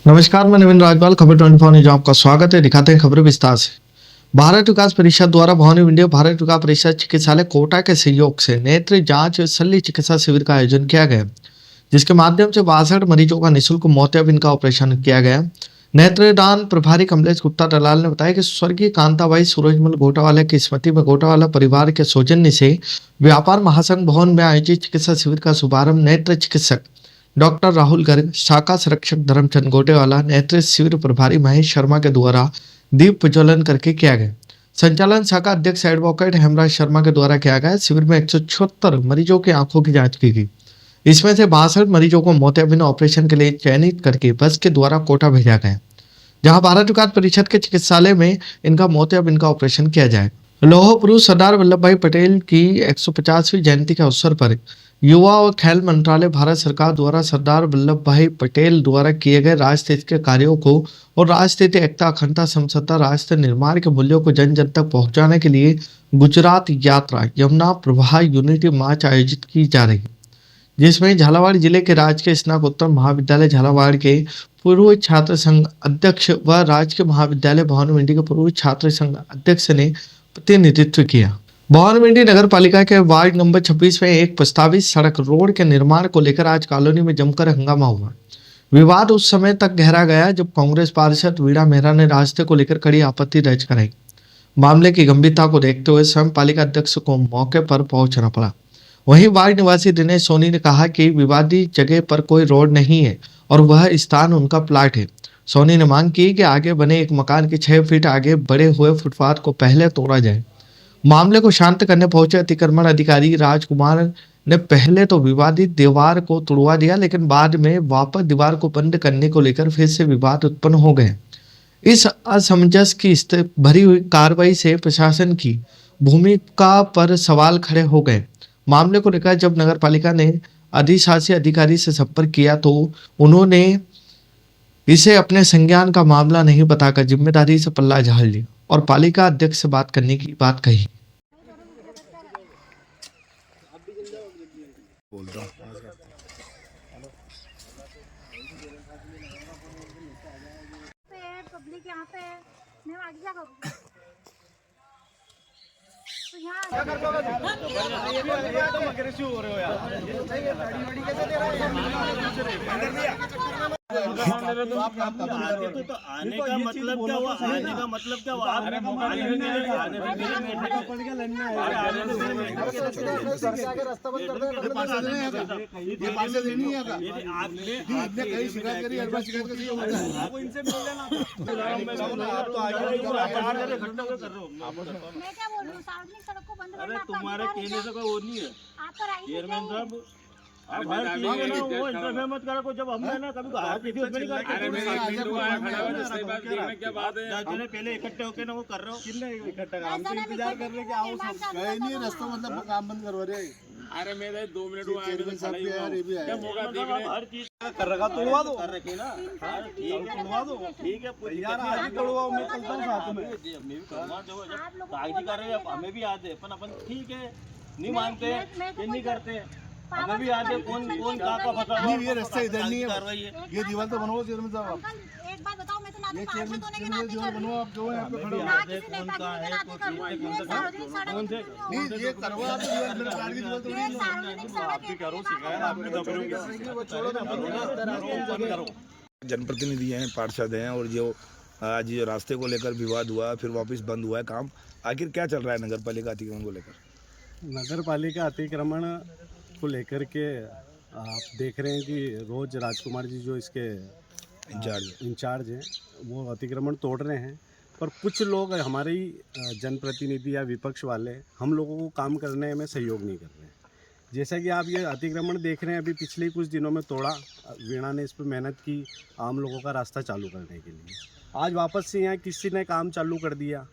नमस्कार, मैं नवीन राजपाल। खबर 24 न्यूज आपका स्वागत है। दिखाते हैं खबरें विस्तार से। भारत विकास परिषद द्वारा भवानी विंध्य भारत विकास परिषद चिकित्सालय कोटा के सहयोग से नेत्र जांच शल्य चिकित्सा शिविर का आयोजन किया गया, जिसके माध्यम से 62 मरीजों का निःशुल्क मोतियाबिंद का ऑपरेशन किया गया। नेत्रदान प्रभारी कमलेश गुप्ता दलाल ने बताया कि स्वर्गीय कांताबाई सूरजमल गोटावाला की स्मृति में गोटावाला परिवार के सौजन्य से व्यापार महासंघ भवन में आयोजित चिकित्सा शिविर का शुभारंभ नेत्र चिकित्सक डॉक्टर राहुल गर्ग, शाखा संरक्षक धर्मचंद गोटेवाला, नेत्र शिविर प्रभारी महेश शर्मा के द्वारा दीप प्रज्वलन करके किया गया। संचालन शाखा अध्यक्ष एडवोकेट हेमराज शर्मा के द्वारा किया गया। शिविर में 176 मरीजों की आंखों की जांच की गई। इसमें से 62 मरीजों को मोतियाबिंद ऑपरेशन के लिए चयनित करके बस के द्वारा कोटा भेजा गया, जहां भारत विकास परिषद के चिकित्सालय में इनका मोतियाबिंद का ऑपरेशन किया जाए। लौह पुरुष सरदार वल्लभ भाई पटेल की 150वीं जयंती के अवसर पर युवा और खेल मंत्रालय भारत सरकार द्वारा सरदार वल्लभ भाई पटेल द्वारा किए गए राष्ट्र के कार्यों को और राष्ट्र एकता, अखंडता, समसत्ता, राष्ट्र निर्माण के मूल्यों को जन जन तक पहुंचाने के लिए गुजरात यात्रा यमुना प्रवाह यूनिटी मार्च आयोजित की जा रही है, जिसमें झालावाड़ जिले के राजकीय स्नातकोत्तर महाविद्यालय झालावाड़ के पूर्व छात्र संघ अध्यक्ष व राजकीय महाविद्यालय भवानी के पूर्व छात्र संघ अध्यक्ष ने प्रतिनिधित्व किया। भवानी नगर पालिका के वार्ड नंबर 26 में एक प्रस्तावित सड़क रोड के निर्माण को लेकर आज कॉलोनी में जमकर हंगामा हुआ। विवाद उस समय तक गहरा गया जब कांग्रेस पार्षद वीणा मेहरा ने रास्ते को लेकर कड़ी आपत्ति दर्ज कराई। मामले की गंभीरता को देखते हुए स्वयं पालिका अध्यक्ष को मौके पर पहुंचना पड़ा। वहीं वार्ड निवासी दिनेश सोनी ने कहा कि विवादित जगह पर कोई रोड नहीं है और वह स्थान उनका प्लाट है। सोनी ने मांग की कि आगे बने एक मकान के 6 फीट आगे बड़े हुए फुटपाथ को पहले तोड़ा जाए। मामले को शांत करने पहुंचे अतिक्रमण अधिकारी राजकुमार ने पहले तो विवादित दीवार को तोड़वा दिया, लेकिन बाद में वापस दीवार को बंद करने को लेकर फिर से विवाद उत्पन्न हो गए। इस असमंजस की भरी हुई कार्रवाई से प्रशासन की भूमिका पर सवाल खड़े हो गए। मामले को लेकर जब नगर पालिका ने अधिशासी अधिकारी से संपर्क किया तो उन्होंने इसे अपने संज्ञान का मामला नहीं बताकर जिम्मेदारी से पल्ला झाड़ लिया और पालिका अध्यक्ष से बात करने की बात कही। पब्लिक यहाँ पे है, मैं आगे क्या करूँगी? तो यहाँ तो आने का मतलब क्या हुआ? आने का मतलब क्या हुआ? आने मैं क्या बोल रही हूँ, सार्वजनिक सड़क को बंद करना आपका तुम्हारे अधिकार है कहने से क्या? कोई वो नहीं है आपका राइट है चेयरमैन क्या? साहब। अब हर चीज में ना वो इंटरफेयर मत करो को। जब हमने ना कभी हाथ पीछे उसमें नहीं करते। चले पहले इकट्ठे होके ना वो कर रहे हो। कितने इकट्ठा हम तो इंतजार कर रहे कि आओ सब कहीं नहीं रास्ता मतलब काम बंद करवा रहे। अरे मेरे 2 मिनट हुआ है चेयरमैन साहब भी यार ये भी क्या है। मौका देख रहे हैं? हर चीज कर रखा तोड़वा दो। कर रखी ना। ठीक है तोड़वा दो। ठीक है कोई यार आगे तोड़वाओ, मैं चलता हूँ साथ में। मैं भी करूँगा। जो जब कागजी कर रहे हैं हमें भी याद है, अपन ठीक है नहीं मानते ये नहीं करते। हमें भी याद है कौन कौन कहाँ फंसा हुआ। नहीं ये रास्ता इधर नहीं कार्रवाई है। है। ये दीवार तो बनवाओ चेयरमैन साहब। अंकल एक बात बताओ, मैं तो नाते ये पार्षद होने के नाते दीवार कर रही बनवाओ हूँ। आप जो है यहाँ पे खड़े हो। ना किसी नेतागिरी के नाते कर रही हूँ। ये सार्वजनिक सड़क कौन से? नहीं ये करवा तो दीवार मेरे कार की दीवार तोड़ी ये सार्वजनिक सड़क है। वो छोड़ो ना। जनप्रतिनिधि हैं, पार्षद हैं और जो आज ये रास्ते को लेकर विवाद हुआ फिर वापस बंद हुआ है काम। आखिर क्या चल रहा है नगर पालिका अतिक्रमण को लेकर? नगर पालिका अतिक्रमण को लेकर के आप देख रहे हैं कि रोज़ राजकुमार जी जो इसके इंचार्ज हैं वो अतिक्रमण तोड़ रहे हैं, पर कुछ लोग हमारे ही जनप्रतिनिधि या विपक्ष वाले हम लोगों को काम करने में सहयोग नहीं कर रहे हैं। जैसा कि आप ये अतिक्रमण देख रहे हैं, अभी पिछले ही कुछ दिनों में तोड़ा, वीणा ने इस पर मेहनत की आम लोगों का रास्ता चालू करने के लिए। आज वापस से यहाँ किसी ने काम चालू कर दिया,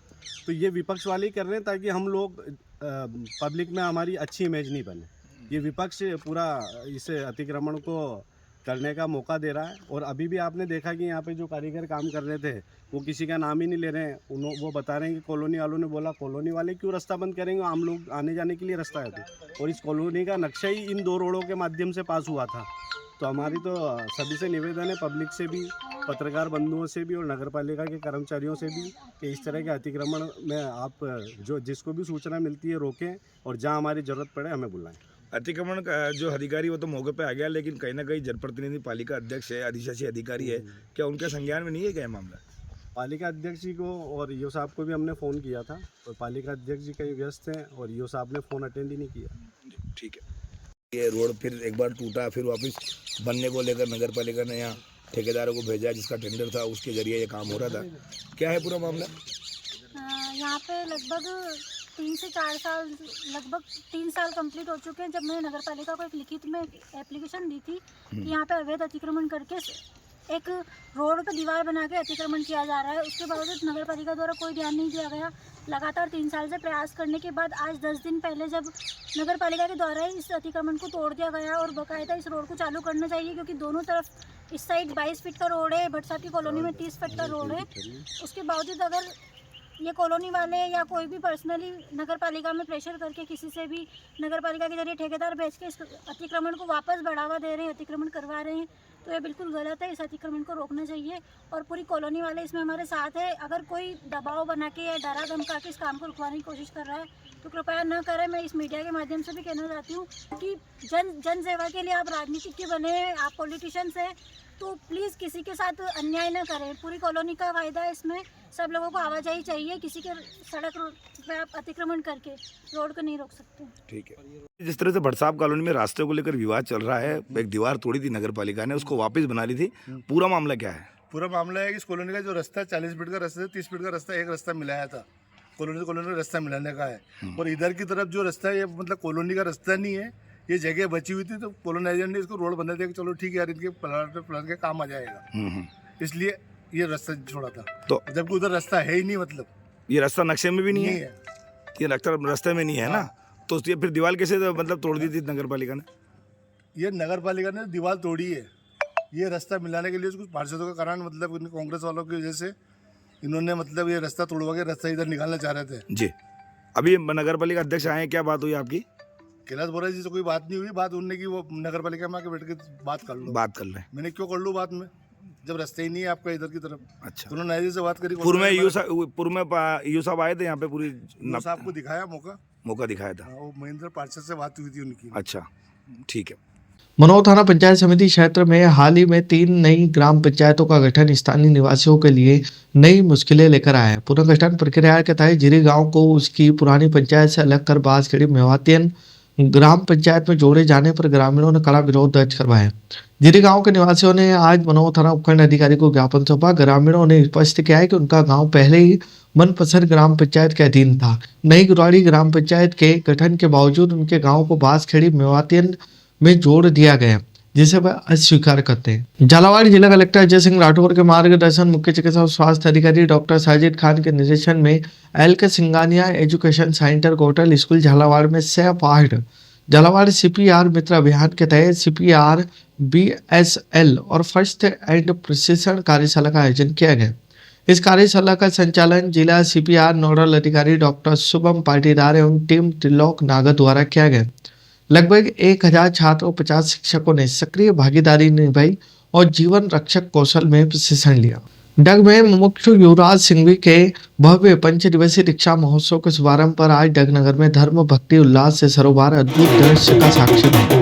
तो ये विपक्ष वाले ही कर रहे हैं ताकि हम लोग पब्लिक में हमारी अच्छी इमेज नहीं बने। ये विपक्ष पूरा इस अतिक्रमण को करने का मौका दे रहा है। और अभी भी आपने देखा कि यहाँ पे जो कारीगर काम कर रहे थे वो किसी का नाम ही नहीं ले रहे हैं। वो बता रहे हैं कि कॉलोनी वालों ने बोला, कॉलोनी वाले क्यों रास्ता बंद करेंगे, आम लोग आने जाने के लिए रास्ता है तो। और इस कॉलोनी का नक्शा ही इन 2 रोडों के माध्यम से पास हुआ था। तो हमारी तो सभी से निवेदन है, पब्लिक से भी, पत्रकार बंधुओं से भी और नगर पालिका के कर्मचारियों से भी, कि इस तरह के अतिक्रमण में आप जिसको भी सूचना मिलती है रोकें और जहाँ हमारी ज़रूरत पड़े हमें बुलाएं। अतिक्रमण का जो अधिकारी वो तो मौके पे आ गया, लेकिन कहीं ना कहीं जनप्रतिनिधि पालिका अध्यक्ष है, अधिशासी अधिकारी है, क्या उनके संज्ञान में नहीं है क्या ये मामला? पालिका अध्यक्ष जी को और ईओ साहब को भी हमने फ़ोन किया था, और पालिका अध्यक्ष जी कहीं व्यस्त हैं और ईओ साहब ने फ़ोन अटेंड ही नहीं किया। ठीक है, ये रोड फिर एक बार टूटा, फिर वापस बनने को लेकर नगर पालिका ने यहाँ ठेकेदारों को भेजा जिसका टेंडर था, उसके जरिए ये काम हो रहा था। क्या है पूरा मामला? यहाँ पे लगभग 3 से 4 साल, लगभग 3 साल कंप्लीट हो चुके हैं जब मैंने नगर पालिका को एक लिखित में एप्लीकेशन दी थी कि यहाँ पे अवैध अतिक्रमण करके एक रोड पे दीवार बना के अतिक्रमण किया जा रहा है। उसके बावजूद नगर पालिका द्वारा कोई ध्यान नहीं दिया गया। लगातार 3 साल से प्रयास करने के बाद आज 10 दिन पहले जब नगर पालिका के द्वारा ही इस अतिक्रमण को तोड़ दिया गया और बाकायदा इस रोड को चालू करना चाहिए, क्योंकि दोनों तरफ इस साइड 22 फीट का रोड है, भट्ट साहब की कॉलोनी में 30 फीट का रोड है। उसके बावजूद अगर ये कॉलोनी वाले या कोई भी पर्सनली नगर पालिका में प्रेशर करके किसी से भी नगर पालिका के जरिए ठेकेदार भेज के इस अतिक्रमण को वापस बढ़ावा दे रहे हैं, अतिक्रमण करवा रहे हैं, तो ये बिल्कुल गलत है। इस अतिक्रमण को रोकना चाहिए और पूरी कॉलोनी वाले इसमें हमारे साथ है। अगर कोई दबाव बना के या डरा धमका के इस काम को रुकवाने की कोशिश कर रहा है तो कृपया न करें। मैं इस मीडिया के माध्यम से भी कहना चाहती हूँ कि जन सेवा के लिए आप राजनीतिज्ञ बने, आप पॉलिटिशियंस हैं, तो प्लीज़ किसी के साथ अन्याय न करें। पूरी कॉलोनी का फायदा है, इसमें सब लोगों को आवाजाही चाहिए। किसी के सड़क पे आप अतिक्रमण करके रोड को नहीं रोक सकते। ठीक है, जिस तरह से भट्ट साहब कॉलोनी में रास्ते को लेकर विवाद चल रहा है, एक दीवार तोड़ी थी नगर पालिका ने, उसको वापस बना ली थी, पूरा मामला क्या है? पूरा मामला है कि इस कॉलोनी का जो रास्ता 40 फीट का रास्ता है, 30 फीट का रास्ता, एक रास्ता मिलाया था, कॉलोनी रास्ता मिलाने का है। और इधर की तरफ जो रास्ता है ये मतलब कॉलोनी का रास्ता नहीं है, ये जगह बची हुई थी, तो कॉलोनाइजर ने इसको रोड बना दिया कि चलो ठीक है यार, इनके प्लाट के काम आ जाएगा, इसलिए ये रास्ता छोड़ा था। तो जबकि उधर रास्ता है ही नहीं, मतलब ये रास्ता नक्शे में भी नहीं है, ये रास्ते में नहीं है ना, तो ये फिर दीवार कैसे मतलब तोड़ दी थी नगर पालिका ने? ये नगर पालिका ने दीवार तोड़ी है, ये रास्ता मिलाने के लिए कुछ पार्षदों का कारण, मतलब कांग्रेस वालों की वजह से इन्होंने मतलब ये रास्ता तोड़वा के रास्ता इधर निकालना चाह रहे थे। जी, अभी नगर पालिका अध्यक्ष आए, क्या बात हुई आपकी? कैलाश बोरा जी से कोई बात नहीं हुई, बात उनने की वो नगर पालिका में आके बैठ के बात कर लो। बात कर रहे हैं, मैंने क्यों कर लूँ बात में, जब रास्ते ही नहीं है आपका इधर की तरफ। अच्छा, उन्होंने नाइजर से बात करी, पूर्व में यूँ साहब आए थे यहाँ पे, पूरी साहब को दिखाया मौका दिखाया था। वो महेंद्र पार्षद से बात हुई थी उनकी। अच्छा, ठीक है। मनोर थाना पंचायत समिति क्षेत्र में हाल ही में 3 नई ग्राम पंचायतों का गठन स्थानीय निवासियों के लिए नई मुश्किलें लेकर आया है। पुनर्गठन प्रक्रिया के तहत जिरी गांव को उसकी पुरानी पंचायत से अलग कर बांसखेड़ी मेवातियन ग्राम पंचायत में जोड़े जाने पर ग्रामीणों ने कड़ा विरोध दर्ज करवाया। जिरी गांव के निवासियों ने आज मनोर थाना उपखंड अधिकारी को ज्ञापन सौंपा। ग्रामीणों ने स्पष्ट किया है कि उनका गांव पहले ही मनपसंद ग्राम पंचायत के अधीन था। नई गुराड़ी ग्राम पंचायत के गठन के बावजूद उनके गांव को बांसखेड़ी मेवातियन में जोड़ दिया गया, जिसे वह अस्वीकार करते हैं। झालावाड़ जिला कलेक्टर अजय सिंह राठौर के मार्गदर्शन, मुख्य चिकित्सा और स्वास्थ्य अधिकारी डॉक्टर साजिद खान के निर्देशन में LK Singhania Education Centre Kotal School Jhalawar में सह पाठ झालावाड़ CPR मित्र अभियान के तहत CPR BSL और फर्स्ट एंड प्रशिक्षण कार्यशाला का आयोजन किया गया। इस कार्यशाला का संचालन जिला CPR नोडल अधिकारी डॉक्टर शुभम पाटीदार एवं टीम त्रिलोक नागर द्वारा किया गया। लगभग 1000 छात्रों 50 शिक्षकों ने सक्रिय भागीदारी निभाई और जीवन रक्षक कौशल में प्रशिक्षण लिया। डग में मुख्य युवराज सिंघवी के भव्य 5 दिवसीय दीक्षा महोत्सव के शुभारंभ पर आज डगनगर में धर्म भक्ति उल्लास से सरोवर अद्भुत दृश्य का साक्षी बना।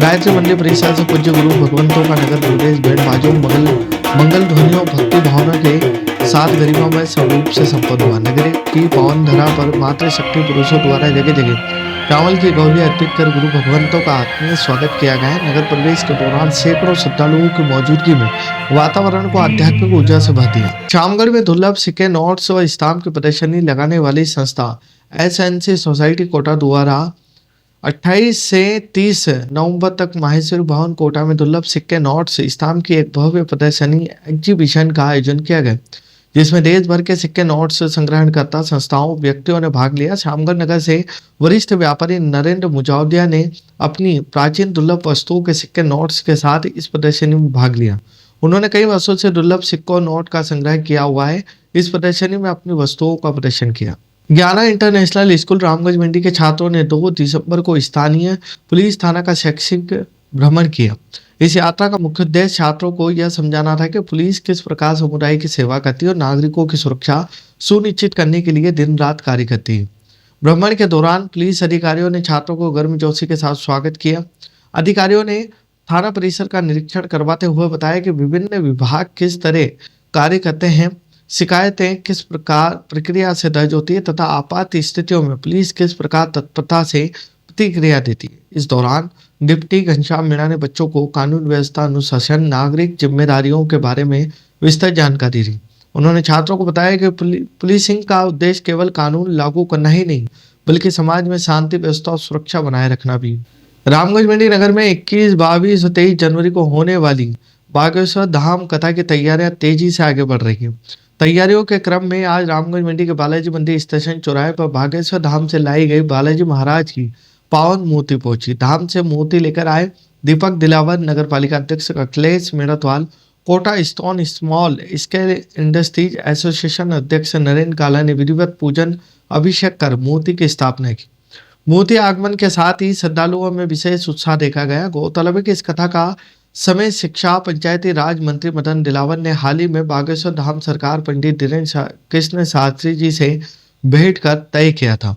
गायत्री मंदिर परिसर से पूज्य गुरु भगवंतों का नगर प्रवेश भेंट बाजों मंगल ध्वनियों भक्ति भावना के साथ गरीबों में स्वरूप से संपन्न हुआ। नगर की पावन धरा पर मातृशक्ति पुरुषों द्वारा जगह जगह चावल की गौली अर्पित कर गुरु भगवंतों का आत्मीय स्वागत किया गया। नगर प्रवेश के दौरान सैकड़ों श्रद्धालुओं की मौजूदगी में वातावरण को आध्यात्मिक ऊर्जा से भर दिया। शामगढ़ में दुर्लभ सिक्के, नोट्स और स्टाम्प की प्रदर्शनी लगाने वाली संस्था SNC सोसाइटी कोटा द्वारा 28 से 30 नवंबर तक माहेश्वरी भवन कोटा में दुर्लभ सिक्के, नोट्स, स्टाम्प की एक भव्य प्रदर्शनी एग्जीबिशन का आयोजन किया गया, जिसमें देश भर के सिक्के नोट्स संग्रहणकर्ता संस्थाओं व्यक्तियों ने भाग लिया। श्यामगढ़ नगर से वरिष्ठ व्यापारी नरेंद्र मुजावदिया ने अपनी प्राचीन दुर्लभ वस्तुओं के सिक्के नोट्स के साथ इस प्रदर्शनी में भाग लिया। उन्होंने कई वर्षों से दुर्लभ सिक्कों नोट का संग्रह किया हुआ है। इस प्रदर्शनी में अपनी वस्तुओं का प्रदर्शन किया। 11 इंटरनेशनल स्कूल रामगंज मंडी के छात्रों ने 2 दिसंबर को स्थानीय पुलिस थाना का शैक्षिक भ्रमण किया। इस यात्रा का मुख्य उद्देश्य छात्रों को यह समझाना था कि पुलिस किस प्रकार समुदाय की सेवा करती है और नागरिकों की सुरक्षा सुनिश्चित करने के लिए दिन रात कार्य करती है। भ्रमण के दौरान पुलिस अधिकारियों ने छात्रों को गर्मजोशी के साथ स्वागत किया। अधिकारियों ने थाना परिसर का निरीक्षण करवाते हुए बताया कि विभिन्न विभाग किस तरह कार्य करते हैं, शिकायतें किस प्रकार प्रक्रिया से दर्ज होती है तथा आपात स्थितियों में पुलिस किस प्रकार तत्परता से प्रतिक्रिया देती है। इस दौरान डिप्टी घनश्याम मीणा ने बच्चों को कानून व्यवस्था, अनुशासन, नागरिक जिम्मेदारियों के बारे में विस्तृत जानकारी दी। उन्होंने छात्रों को बताया कि पुलिसिंग का उद्देश्य केवल कानून लागू करना ही नहीं बल्कि समाज में शांति व्यवस्था और सुरक्षा बनाए रखना भी। रामगंज मंडी नगर में 21, 22 और 23 जनवरी को होने वाली बागेश्वर धाम कथा की तैयारियां तेजी से आगे बढ़ रही हैं। तैयारियों के क्रम में आज रामगंज मंडी के बालाजी मंदिर स्टेशन चौराहे पर बागेश्वर धाम से लाई गई बालाजी महाराज की पावन मूर्ति पहुंची। धाम से मूर्ति लेकर आए दीपक दिलावर, नगर पालिका अध्यक्ष Akhilesh Medatwal, Kota stone small scale industries association अध्यक्ष नरेंद्र काला ने विधिवत पूजन अभिषेक कर मूर्ति की स्थापना की। मूर्ति आगमन के साथ ही श्रद्धालुओं में विशेष उत्साह देखा गया। गौरतलब है कि इस कथा का समय शिक्षा पंचायती राज मंत्री मदन दिलावर ने हाल ही में बागेश्वर धाम सरकार पंडित धीरेन्द्र कृष्ण शास्त्री जी से भेंट कर तय किया था।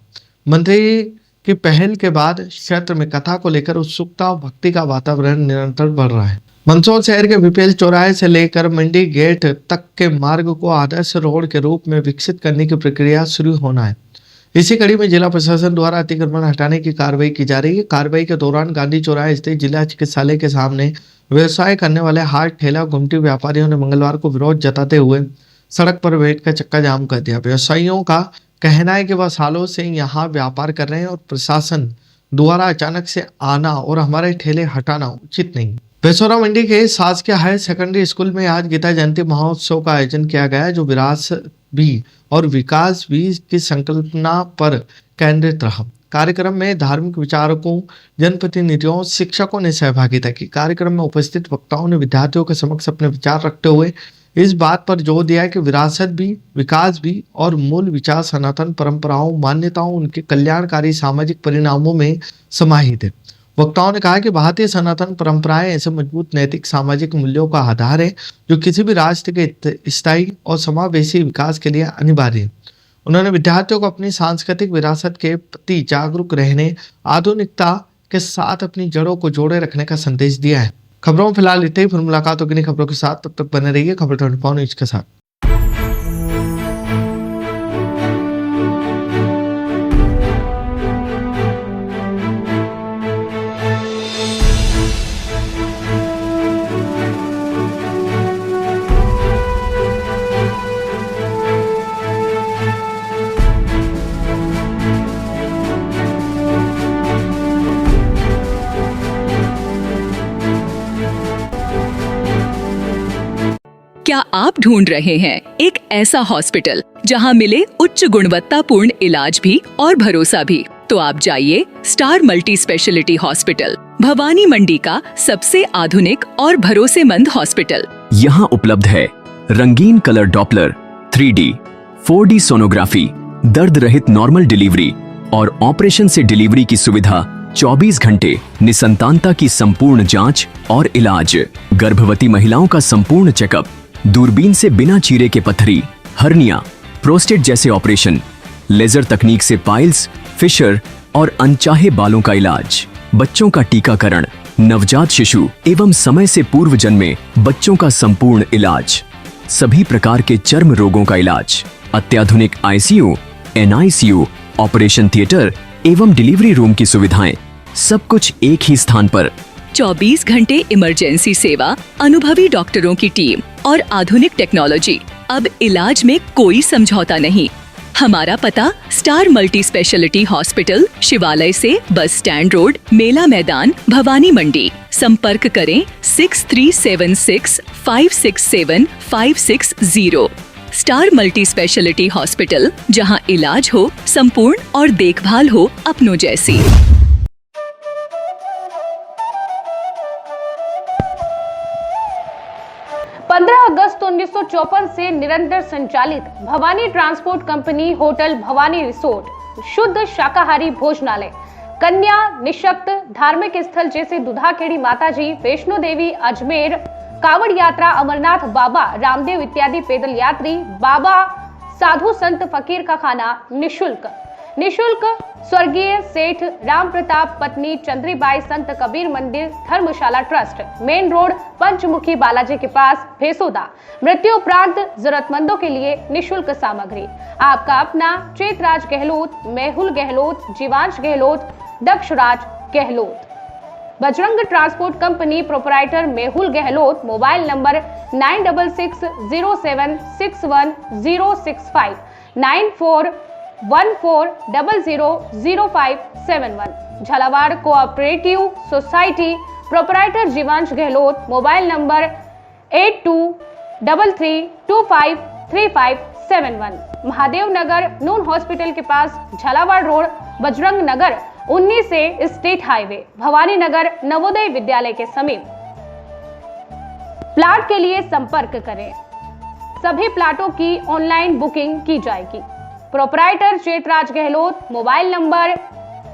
मंत्री की पहल के बाद क्षेत्र में कथा को लेकर उत्सुकता और भक्ति का वातावरण निरंतर बढ़ रहा है। मंदसौर शहर के बीपीएल चौराहे से लेकर मंडी गेट तक के मार्ग को आदर्श रोड के रूप में विकसित करने की प्रक्रिया शुरू होना है। इसी कड़ी में जिला प्रशासन द्वारा अतिक्रमण हटाने की कार्रवाई की जा रही है। कार्रवाई के दौरान गांधी चौराहे स्थित जिला चिकित्सालय के सामने व्यवसाय करने वाले हाट ठेला गुमटी व्यापारियों ने मंगलवार को विरोध जताते हुए सड़क पर बैठकर चक्का जाम कर दिया। व्यवसायियों का कहना है कि वह सालों से यहाँ व्यापार कर रहे हैं और प्रशासन द्वारा अचानक से आना और हमारे ठेले हटाना उचित नहीं। बेसौरा मंडी के शासकीय हायर सेकेंडरी स्कूल में आज गीता जयंती महोत्सव का आयोजन किया गया, जो विरासत भी और विकास भी की संकल्पना पर केंद्रित रहा। कार्यक्रम में धार्मिक विचारकों, जनप्रतिनिधियों, शिक्षकों ने सहभागिता की। कार्यक्रम में उपस्थित वक्ताओं ने विद्यार्थियों के समक्ष अपने विचार रखते हुए इस बात पर जोर दिया कि विरासत भी, विकास भी और मूल विचार सनातन परंपराओं, मान्यताओं, उनके कल्याणकारी सामाजिक परिणामों में समाहित है। वक्ताओं ने कहा कि भारतीय सनातन परंपराएं ऐसे मजबूत नैतिक सामाजिक मूल्यों का आधार है जो किसी भी राष्ट्र के स्थायी और समावेशी विकास के लिए अनिवार्य है। उन्होंने विद्यार्थियों को अपनी सांस्कृतिक विरासत के प्रति जागरूक रहने, आधुनिकता के साथ अपनी जड़ों को जोड़े रखने का संदेश दिया है। खबरों में फिलहाल इतने ही। फिर मुलाकात होगी नई खबरों के साथ, तब तक बने रहिए खबर 24 न्यूज के साथ। क्या आप ढूंढ रहे हैं एक ऐसा हॉस्पिटल जहां मिले उच्च गुणवत्तापूर्ण इलाज भी और भरोसा भी? तो आप जाइए Star Multi Speciality Hospital, Bhawani Mandi का सबसे आधुनिक और भरोसेमंद हॉस्पिटल। यहाँ उपलब्ध है रंगीन colour Doppler, 3D, 4D sonography, दर्द रहित नॉर्मल डिलीवरी और ऑपरेशन से डिलीवरी की सुविधा, 24 घंटे निसंतानता की संपूर्ण जांच और इलाज, गर्भवती महिलाओं का संपूर्ण चेकअप, दूरबीन से बिना चीरे के पथरी, हर्निया, प्रोस्टेट जैसे ऑपरेशन, लेजर तकनीक से पाइल्स, फिशर और अनचाहे बालों का इलाज, बच्चों का टीकाकरण, नवजात शिशु एवं समय से पूर्व जन्मे बच्चों का संपूर्ण इलाज, सभी प्रकार के चर्म रोगों का इलाज, अत्याधुनिक ICU, NICU, ऑपरेशन थिएटर एवं डिलीवरी रूम की सुविधाएं, सब कुछ एक ही स्थान पर। 24 घंटे इमरजेंसी सेवा, अनुभवी डॉक्टरों की टीम और आधुनिक टेक्नोलॉजी। अब इलाज में कोई समझौता नहीं। हमारा पता स्टार मल्टी स्पेशलिटी हॉस्पिटल, शिवालय से बस स्टैंड रोड, मेला मैदान, भवानी मंडी। संपर्क करें 6376 567 560। स्टार मल्टी स्पेशलिटी हॉस्पिटल, जहां इलाज हो संपूर्ण और देखभाल हो अपनों जैसी। अगस्त 1954 से निरंतर संचालित Bhavani transport company hotel Bhavani resort, शुद्ध शाकाहारी भोजनालय, कन्या निशक्त धार्मिक स्थल जैसे दुधाखेड़ी माताजी, वैष्णो देवी, अजमेर, कावड़ यात्रा, अमरनाथ बाबा, रामदेव इत्यादि पैदल यात्री, बाबा, साधु संत फकीर का खाना निशुल्क स्वर्गीय सेठ राम प्रताप पत्नी चंद्रीबाई संत कबीर मंदिर धर्मशाला ट्रस्ट, मेन रोड पंचमुखी बालाजी के पास, भेसोदा। मृत्यु उपरांत जरूरतमंदों के लिए निशुल्क सामग्री। आपका अपना Chetraj Gehlot, Mehul Gehlot, Jeevansh Gehlot, Dakshraj Gehlot. Bajrang Transport Company proprietor Mehul Gehlot, mobile number 9660761065, 9414000571। Jhalawar Cooperative Society proprietor Jeevansh Gehlot, mobile number 8233253571। Mahadev Nagar Noon hospital के पास, Jhalawar road, Bajrang Nagar 19 state highway, Bhawani Nagar Navodaya Vidyalaya के समीप। प्लाट के लिए संपर्क करें। सभी प्लाटों की ऑनलाइन बुकिंग की जाएगी। Proprietor Chetraj Gehlot, mobile number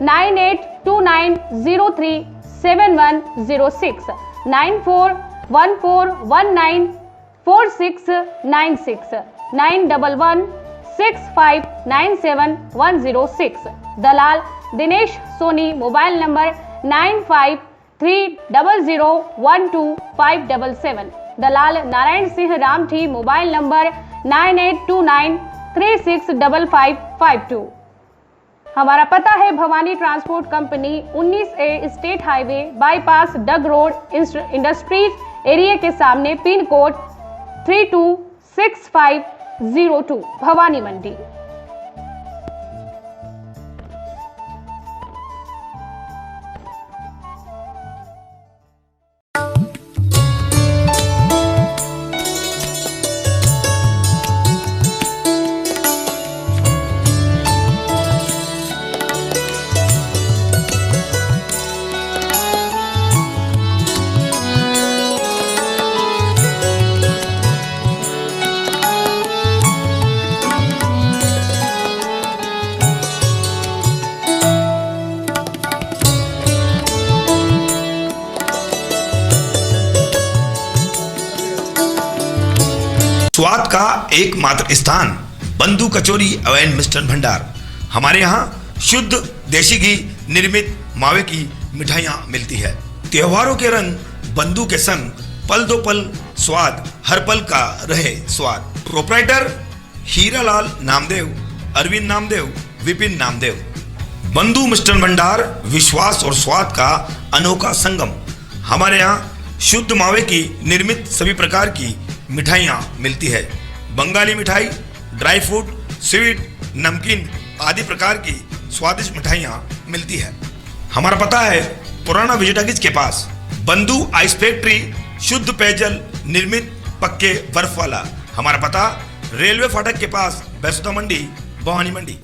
9829037106, 9414194696, 9116597106। दलाल दिनेश सोनी, मोबाइल नंबर 9530012577। दलाल नारायण सिंह रामठी, मोबाइल नंबर 9829365552। हमारा पता है Bhavani transport company 19A state highway bypass Dag road industries area के सामने, पिन कोड 326502, भवानी मंडी। स्वाद का एकमात्र स्थान बंधु कचौरी एवं मिष्ठान भंडार। हमारे यहाँ शुद्ध देसी घी निर्मित मावे की मिठाइयाँ मिलती है। त्योहारों के रंग बंधु के संग, पल दो पल स्वाद, हर पल का रहे स्वाद। प्रोपराइटर हीरालाल नामदेव, अरविंद नामदेव, विपिन नामदेव। बंधु मिष्ठान भंडार विश्वास और स्वाद का अनोखा संगम। हमारे यहाँ शुद्ध मावे की निर्मित सभी प्रकार की मिठाइयाँ मिलती है। बंगाली मिठाई, ड्राई फ्रूट, स्वीट, नमकीन आदि प्रकार की स्वादिष्ट मिठाइयाँ मिलती है। हमारा पता है पुराना विजयटागिज के पास, बंधु आइस फैक्ट्री, शुद्ध पेयजल निर्मित पक्के बर्फ वाला। हमारा पता रेलवे फाटक के पास, बैसोदा मंडी, भवानी मंडी।